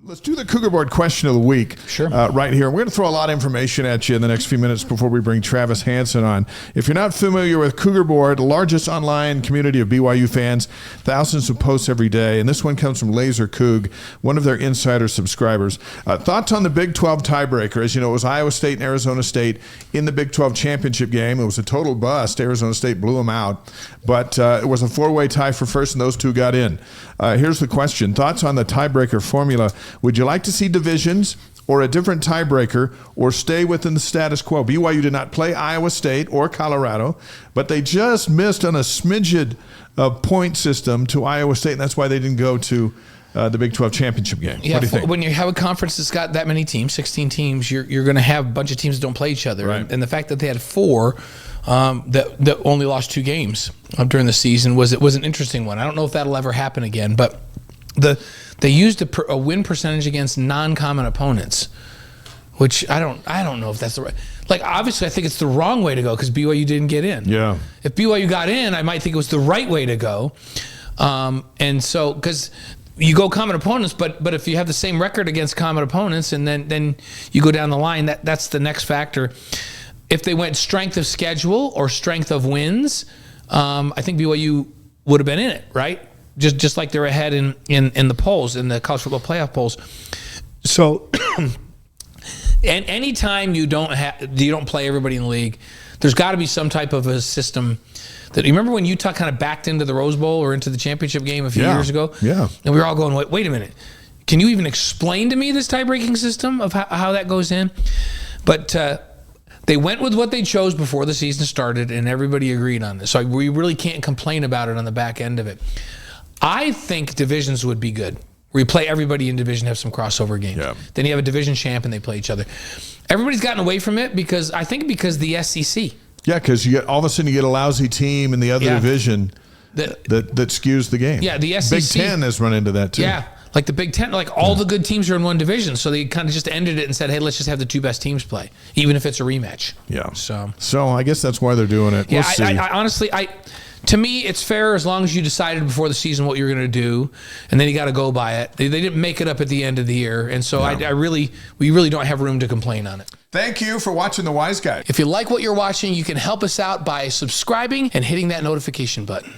Let's do the CougarBoard question of the week. Sure. Right here. We're going to throw a lot of information at you in the next few minutes before we bring Travis Hansen on. If you're not familiar with CougarBoard, the largest online community of BYU fans, thousands of posts every day, and this one comes from Laser Coug, one of their insider subscribers. Thoughts on the Big 12 tiebreaker? As you know, it was Iowa State and Arizona State in the Big 12 championship game. It was a total bust. Arizona State blew them out, but it was a four-way tie for first, and those two got in. Here's the question. Thoughts on the tiebreaker formula? Would you like to see divisions or a different tiebreaker or stay within the status quo? BYU did not play Iowa State or Colorado, but they just missed on a smidgen of point system to Iowa State, and that's why they didn't go to the Big 12 championship game. Yeah, what do you think? When you have a conference that's got that many teams, 16 teams, you're going to have a bunch of teams that don't play each other. Right. And the fact that they had four that only lost 2 games during the season was an interesting one. I don't know if that'll ever happen again, but they used a win percentage against non-common opponents, which I don't know if that's the right. Like, obviously, I think it's the wrong way to go because BYU didn't get in. Yeah. If BYU got in, I might think it was the right way to go. And so, because you go common opponents, but if you have the same record against common opponents, and then you go down the line, that's the next factor. If they went strength of schedule or strength of wins, I think BYU would have been in it, right? Just like they're ahead in the polls, in the college football playoff polls. So, and anytime you don't play everybody in the league, there's got to be some type of a system. That you remember when Utah kind of backed into the Rose Bowl or into the championship game a few years ago? Yeah. And we were all going, wait a minute. Can you even explain to me this tie-breaking system of how that goes in? But they went with what they chose before the season started, and everybody agreed on this. So we really can't complain about it on the back end of it. I think divisions would be good. Where you play everybody in division, have some crossover games. Yeah. Then you have a division champ, and they play each other. Everybody's gotten away from it because the SEC. Yeah, because all of a sudden you get a lousy team in the other division that skews the game. Yeah, the SEC. Big Ten has run into that too. Yeah, like the Big Ten, like all the good teams are in one division, so they kind of just ended it and said, hey, let's just have the 2 best teams play, even if it's a rematch. Yeah. So I guess that's why they're doing it. Yeah, we'll see. I honestly, to me, it's fair as long as you decided before the season what you're going to do, and then you got to go by it. They didn't make it up at the end of the year, and so we really don't have room to complain on it. Thank you for watching The Wise Guy. If you like what you're watching, you can help us out by subscribing and hitting that notification button.